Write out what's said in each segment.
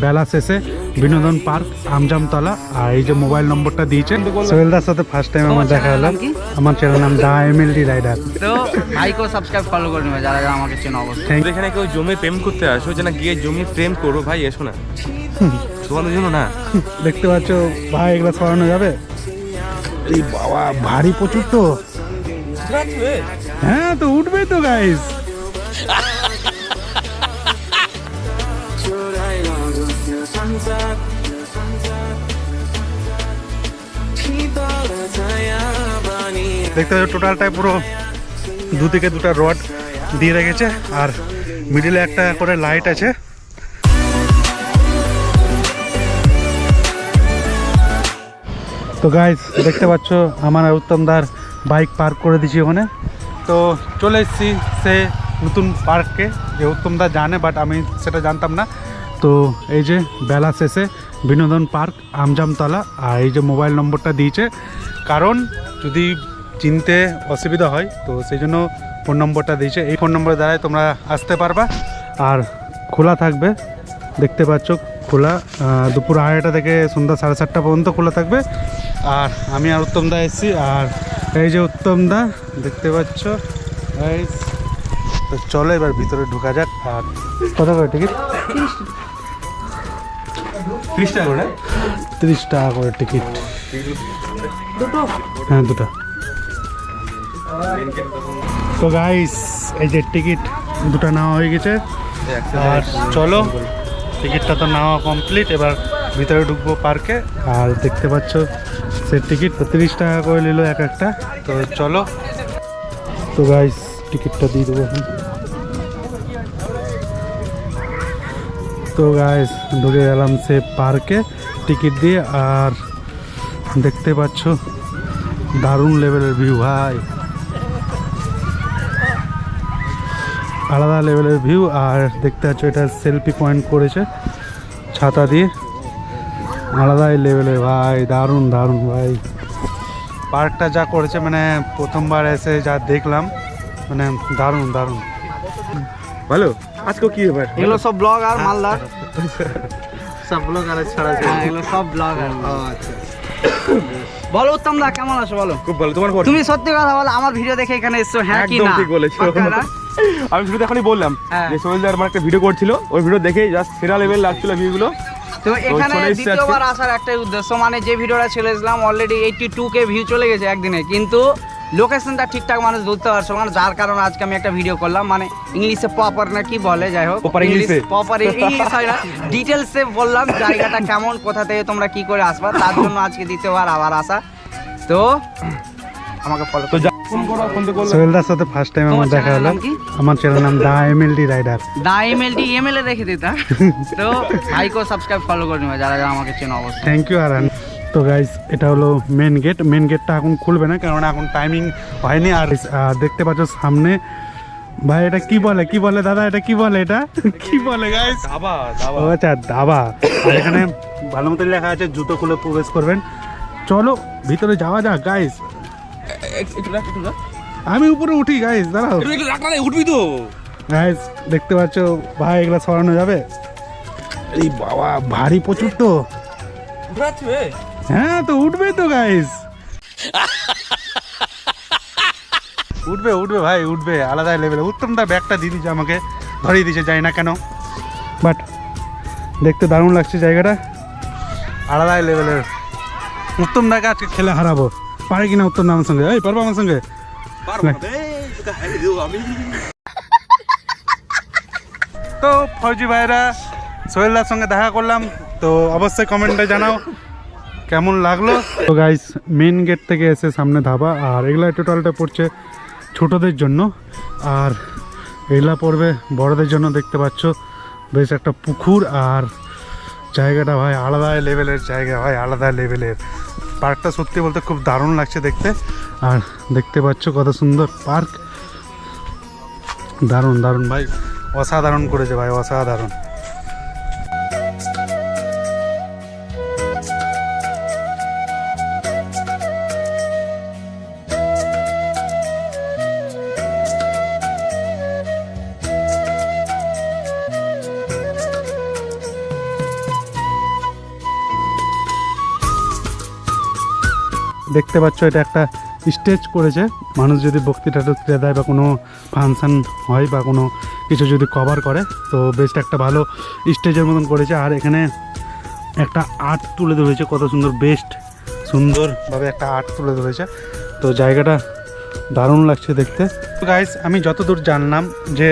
বেলা শেষে বিনোদন পার্ক আমজামতলা। আর এই যে মোবাইল নম্বরটা দিয়েছেন সোহেলদার সাথে ফার্স্ট টাইম আমার দেখা হলো। আমার চ্যানেল নাম দা MLD রাইডার। তো ভাইকে সাবস্ক্রাইব ফলো করে নেবে যারা যারা আমাকে চেনো অবশ্যই। এখানে কেউ জমি প্রেম করতে আসো যে না গিয়ে জমি প্রেম করো ভাই, এসো না তোমাদের জন্য না। দেখতে পাচ্ছ ভাই এগুলো সরানো যাবে? এই বাবা ভারী প্রচুর তো। হ্যাঁ তো উঠবে তো গাইস। দেখতে পাচ্ছ টোটালটাই পুরো দুদিকে দুটো রড দিয়ে রেখেছে আর মিডিলে একটা করে লাইট আছে। তো গাইস দেখতে পাচ্ছ আমার আর উত্তমদার বাইক পার্ক করে দিয়েছি ওখানে। তো চলে এসেছি সে নতুন পার্কে, যে উত্তমদা জানে বাট আমি সেটা জানতাম না। তো এই যে বেলা শেষে বিনোদন পার্ক আমজামতলা। আর এই যে মোবাইল নম্বরটা দিয়েছে, কারণ যদি চিনতে অসুবিধা হয় তো সেই জন্য ফোন নম্বরটা দিয়েছে। এই ফোন নম্বরের দ্বারাই তোমরা আসতে পারবা। আর খোলা থাকবে, দেখতে পাচ্ছ খোলা দুপুর 2:30 থেকে সন্ধ্যা 7:30 পর্যন্ত খোলা থাকবে। আর আমি আর উত্তমদা এসেছি। আর এই যে উত্তমদা দেখতে পাচ্ছ। তো চলো এবার ভিতরে ঢোকা যাক। আর কত করে টিকিট? 30 টাকা করে। 30 টাকা করে টিকিট। হ্যাঁ দুটো। তো গাইস এই যে টিকিট দুটো নেওয়া হয়ে গেছে। আর চলো টিকিটটা তো নেওয়া কমপ্লিট, এবার ভিতরে ঢুকবো পার্কে। আর দেখতে পাচ্ছ সে টিকিট 30 টাকা করে নিল এক একটা। তো চলো। তো গাইস টিকিটটা দিয়ে দেবো এখন। তো গাইস ঢুকে গেলাম সে পার্কে টিকিট দিয়ে। আর দেখতে পাচ্ছ দারুণ লেভেলের ভিউ ভাই, আলাদা লেভেলের ভিউ। আর দেখতে পাচ্ছ এটা সেলফি পয়েন্ট করেছে ছাতা দিয়ে, আলাদাই লেভেলের ভাই, দারুণ দারুণ ভাই পার্কটা যা করেছে। মানে প্রথমবার এসে যা দেখলাম, মানে দারুণ দারুণ ভালো। আজকে কি ব্যাপার? এগুলো সব ব্লগ আর মালদার সব ব্লগ আর ছাড়া এগুলো সব ব্লগ আর। আচ্ছা বলো উত্তম দা কেমন আছো বলো? খুব ভালো। তোমার খবর? তুমি সত্যি কথা বলো, আমার ভিডিও দেখে এখানে এসছো হ্যাঁ কি একদম না? ঠিক বলেছো। পাক্কা না? আমি শুরুতে এখনই বললাম হ্যাঁ। যে সোহেলদার আমার একটা ভিডিও করছিল, ওই ভিডিও দেখে জাস্ট সেরা লেভেল লাগছিল ভিউগুলো। তো এখানে চলে এসেছে দ্বিতীয়বার আসার একটাই উদ্দেশ্য, মানে যে ভিডিওটা ছেড়েছিলাম অলরেডি 82K ভিউ চলে গেছে একদিনে, কিন্তু লোকেশনটা ঠিকঠাক মানুষ ধরতে পারছো না, যার কারণে আজকে আমি একটা ভিডিও করলাম। মানে ইংলিশে প্রপার না কি বলে, যাই হোক Proper English-এ? প্রপার ইংলিশ হয় না, ডিটেলসে বললাম জায়গাটা কেমন, কোথা থেকে তোমরা কি করে আসবা, তার জন্য আজকে দ্বিতীয়বার আবার আসা। তো আমাকে ফলো তো ফোন করো, ফোন তো করলাম। সোহেলদার সাথে ফার্স্ট টাইম আমার দেখা হলো। আমার চ্যানেল নাম দা MLD রাইডার। দা MLD ML রেখে দিতা। তো ভাইকে সাবস্ক্রাইব ফলো করে নেবে যারা যারা আমাকে চেনো অবশ্যই। Thank you. আর তো গাইস এটা হলো মেন গেট। মেন গেটটা এখন খুলবে না, কারণ এখন টাইমিং হয়নি। আর দেখতে পাচ্ছ সামনে ভাই, এটা কি বলে কি বলে দাদা, এটা কি বলে, এটা কি বলে গাইস? দাবা দাবা। ও আচ্ছা দাবা। আর এখানে ভালো মতো লেখা আছে জুতো খুলে প্রবেশ করবেন। চলো ভিতরে যাওয়া যাক গাইস। আমি উপরে উঠি গাইস, দাঁড়াও। উঠবি তো গাইস দেখতে পাচ্ছ ভাই এগুলো সরানো যাবে? এই বাবা ভারী প্রচুর তো। হ্যাঁ তো উঠবে তো গাইস। উঠবে উঠবে ভাই উঠবে, আলাদা লেভেলে। উত্তমদা ব্যাগটা দিয়ে দিয়েছে আমাকে, ধরিয়ে দিয়েছে, যাই না কেন, বাট দেখতে দারুণ লাগছে জায়গাটা, আলাদা লেভেলের। উত্তমদাকে আজকে খেলে হারাবো, পারে কিনা উত্তমদা আমার সঙ্গে? এই পারবো আমার সঙ্গে? তো ফৌজি ভাইরা সোহেলদার সঙ্গে দেখা করলাম, তো অবশ্যই কমেন্টে জানাও কেমন লাগলো। তো গাইস মেন গেট থেকে এসে সামনে ধাবা। আর এগুলা টোটালটা পড়ছে ছোটদের জন্য, আর এগুলা পড়বে বড়দের জন্য। দেখতে পাচ্ছ বেশ একটা পুকুর, আর জায়গাটা ভাই আলাদা লেভেলের জায়গা ভাই, আলাদা লেভেলের। পার্কটা সত্যি বলতে খুব দারুণ লাগছে দেখতে। আর দেখতে পাচ্ছ কত সুন্দর পার্ক, দারুণ দারুণ ভাই, অসাধারণ করেছে ভাই, অসাধারণ। দেখতে পাচ্ছ এটা একটা স্টেজ করেছে, মানুষ যদি বক্তৃতা টক্তৃতা দেয় বা কোনো ফাংশান হয় বা কোনো কিছু যদি কভার করে তো বেস্ট একটা ভালো স্টেজের মতন করেছে। আর এখানে একটা আর্ট তুলে ধরেছে, কত সুন্দর, বেস্ট সুন্দরভাবে একটা আর্ট তুলে ধরেছে। তো জায়গাটা দারুণ লাগছে দেখতে। তো গাইস, আমি যতদূর জানলাম যে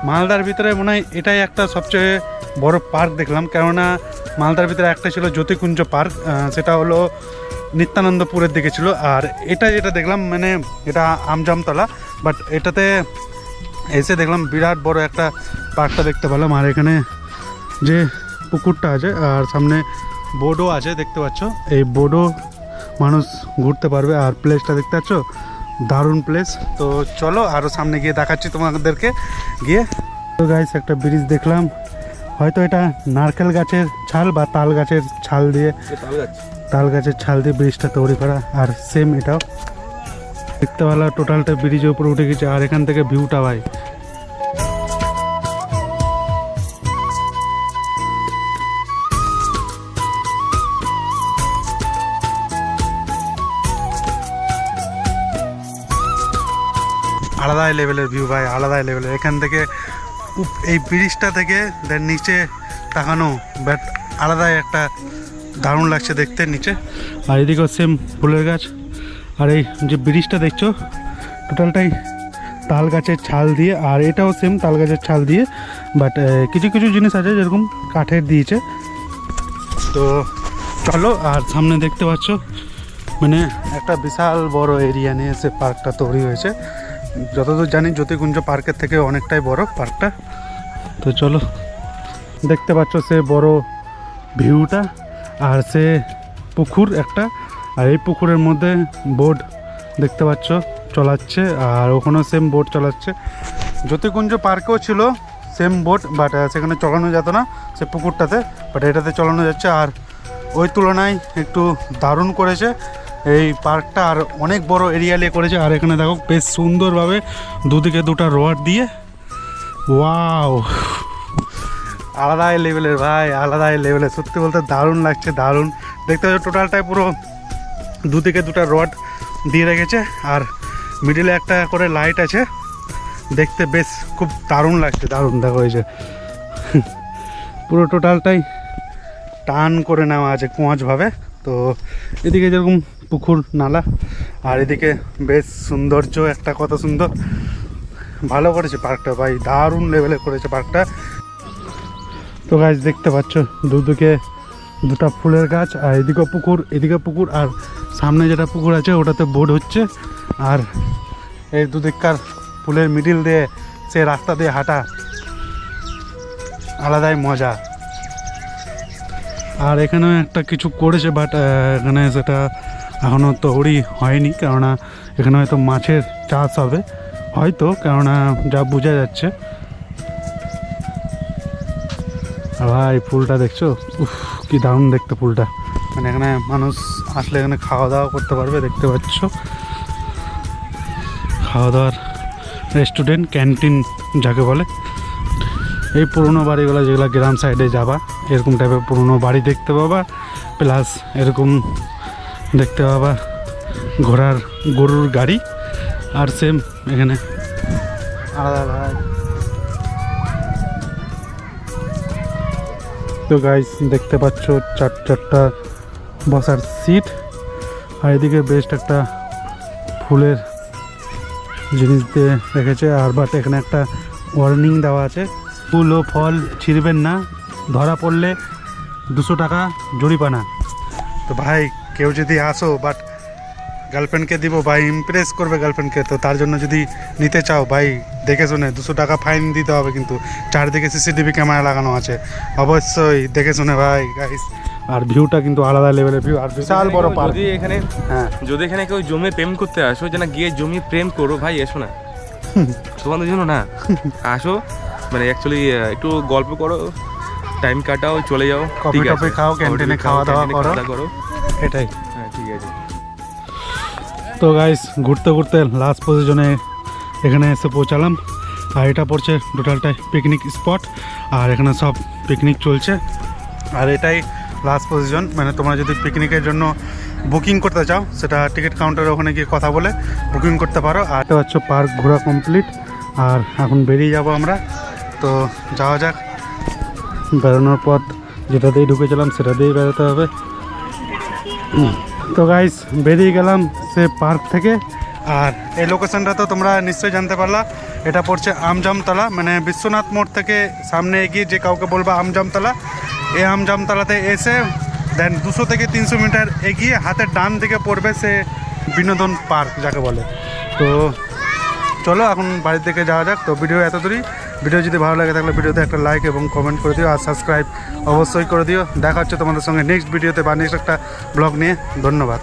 মালদার ভিতরে মনে হয় এটাই একটা সবচেয়ে বড় পার্ক দেখলাম, কেননা মালদার ভিতরে একটা ছিল জ্যোতিকুঞ্জ পার্ক, সেটা হলো নিত্যানন্দপুরের দিকে ছিল। আর এটা যেটা দেখলাম মানে এটা আমজামতলা, বাট এটাতে এসে দেখলাম বিরাট বড় একটা পার্কটা দেখতে পেলাম। আর এখানে যে পুকুরটা আছে আর সামনে বোর্ডও আছে দেখতে পাচ্ছ, এই বোর্ডও মানুষ ঘুরতে পারবে। আর প্লেসটা দেখতে পাচ্ছ, দারুণ প্লেস। তো চলো আরও সামনে গিয়ে দেখাচ্ছি তোমাদেরকে গিয়ে। তো গাইস, একটা ব্রিজ দেখলাম, হয়তো এটা নারকেল গাছের ছাল বা তাল গাছের ছাল দিয়ে ব্রিজটা তৈরি করা। আর সেম এটাও দেখতে ভালো, টোটালটা ব্রিজের উপরে উঠে গেছে। আর এখান থেকে ভিউটা ভাই আলাদাই লেভেলের ভিউ ভাই, আলাদাই লেভেলের। এখান থেকে এই ব্রিজটা থেকে দেন নিচে তাকানো বাট আলাদাই একটা দারুণ লাগছে দেখতে নিচে। আর এদিকেও সেম ফুলের গাছ। আর এই যে ব্রিজটা দেখছো টোটালটাই তাল গাছের ছাল দিয়ে, আর এটাও সেম তাল গাছের ছাল দিয়ে, বাট কিছু কিছু জিনিস আছে যেরকম কাঠের দিয়েছে। তো চলো, আর সামনে দেখতে পাচ্ছ মানে একটা বিশাল বড় এরিয়া নিয়ে সে পার্কটা তৈরি হয়েছে। যতদূর জানি জ্যোতিকুঞ্জ পার্কের থেকে অনেকটাই বড় পার্কটা। তো চলো, দেখতে পাচ্ছ সে বড় ভিউটা আর সে পুকুর একটা। আর এই পুকুরের মধ্যে বোট দেখতে পাচ্ছ চলাচ্ছে, আর ওখানেও সেম বোট চালাচ্ছে। জ্যোতিকুঞ্জ পার্কেও ছিল সেম বোট, বাট সেখানে চালানো যেত না সে পুকুরটাতে, বাট এটাতে চালানো যাচ্ছে। আর ওই তুলনায় একটু দারুণ করেছে এই পার্কটা, আর অনেক বড় এরিয়া নিয়ে করেছে। আর এখানে দেখো বেশ সুন্দরভাবে দুদিকে দুটো রড দিয়ে, ওয়াও, আলাদাই লেভেলের ভাই, আলাদাই লেভেলের। সত্যি বলতে দারুণ লাগছে, দারুণ দেখতে পাচ্ছ। টোটালটাই পুরো দুদিকে দুটো রড দিয়ে রেখেছে, আর মিডিলে একটা করে লাইট আছে, দেখতে বেশ খুব দারুণ লাগছে, দারুণ। দেখো এই যে পুরো টোটালটাই টান করে নেওয়া আছে কোঁচভাবে। তো এদিকে যেরকম পুকুর নালা, আর এদিকে বেশ সৌন্দর্য একটা, কত সুন্দর ভালো করেছে পার্কটা ভাই, দারুণ লেভেলে করেছে পার্কটা। তো গাছ দেখতে পাচ্ছ দুদিকে দুটো ফুলের গাছ, আর এদিকে পুকুর, আর সামনে যেটা পুকুর আছে ওটাতে বোট হচ্ছে। আর এই দুদিককার ফুলের মিডিল দিয়ে সে রাস্তা দিয়ে হাঁটা, আলাদাই মজা। আর এখানেও একটা কিছু করেছে, বাট এখানে সেটা এখনও তৈরি হয়নি, কেননা এখানে হয়তো মাছের চাষ হবে হয়তো, কেননা যা বোঝা যাচ্ছে। আর ভাই ফুলটা দেখছো, উফ কি দারুণ দেখতে ফুলটা। মানে এখানে মানুষ আসলে এখানে খাওয়া দাওয়া করতে পারবে, দেখতে পাচ্ছ খাওয়া দাওয়ার রেস্টুরেন্ট, ক্যান্টিন যাকে বলে। এই পুরনো বাড়িগুলো যেগুলো গ্রাম সাইডে যাবা, এরকম টাইপের পুরনো বাড়ি দেখতে পাবা, প্লাস এরকম দেখতে পাবা গরুর গাড়ি। আর সেম এখানে আলাদা আলাদা। তো গাইস দেখতে পাচ্ছ চারটা বসার সিট, আর এদিকে বেস্ট একটা ফুলের জিনিস দিয়ে রেখেছে। আর বাট এখানে একটা ওয়ার্নিং দেওয়া আছে, ফুল ও ফল ছিঁড়বেন না, ধরা পড়লে 200 টাকা জরিমানা। তো ভাই কেউ যদি আসো, বাট গার্লফ্রেন্ডকে দিব ভাই, ইমপ্রেস করবে গার্লফ্রেন্ডকে, তো তার জন্য যদি নিতে চাও ভাই দেখে শুনে 200 টাকা ফাইন দিতে হবে, কিন্তু চারদিকে সিসিটিভি ক্যামেরা লাগানো আছে, অবশ্যই দেখে শুনে ভাই গাইস। আর ভিউটা কিন্তু আলাদা লেভেলের ভিউ, আর বিশাল বড় পার্ক। যদি এখানে কেউ জমে প্রেম করতে আসো, যেন গিয়ে জমি প্রেম করো ভাই, এসো না তোমাদের জন্য না, আসো মানে অ্যাকচুয়ালি একটু গল্প করো, টাইম কাটাও, চলে যাও, কফি টফি খাও, ক্যান্টিনে খাওয়া দাওয়া করো, এটাই। হ্যাঁ ঠিক আছে। তো গাইস ঘুরতে ঘুরতে লাস্ট পজিশনে এখানে এসে পৌঁছালাম। আর এটা পড়ছে টোটালটাই পিকনিক স্পট, আর এখানে সব পিকনিক চলছে। আর এটাই লাস্ট পজিশন, মানে তোমরা যদি পিকনিকের জন্য বুকিং করতে চাও সেটা টিকিট কাউন্টারে ওখানে গিয়ে কথা বলে বুকিং করতে পারো। আর এটা হচ্ছে পার্ক ঘোরা কমপ্লিট, আর এখন বেরিয়ে যাব আমরা। তো যাওয়া যাক, বেরোনোর পথ যেটা দিয়ে ঢুকেছিলাম সেটা দিয়েই বেরোতে হবে। তো গাইস বেরিয়ে গেলাম সে পার্ক থেকে। আর এই লোকেশনটা তো তোমরা নিশ্চয়ই জানতে পারলা, এটা পড়ছে আমজামতলা, মানে বিশ্বনাথ মোড় থেকে সামনে এগিয়ে যে কাউকে বলবা আমজামতলা, এই আমজামতলাতে এসে দেন 200 থেকে 300 মিটার এগিয়ে হাতের ডান দিকে পড়বে সে বিনোদন পার্ক যাকে বলে। তো চলো এখন বাড়ির দিকে যাওয়া যাক। তো ভিডিও এত দূরই। ভিডিও যদি ভালো লাগে তাহলে ভিডিওতে একটা লাইক এবং কমেন্ট করে দিও, আর সাবস্ক্রাইব অবশ্যই করে দিও। দেখা হচ্ছে তোমাদের সঙ্গে নেক্সট ভিডিওতে বা নেক্সট একটা ব্লগ নিয়ে। ধন্যবাদ।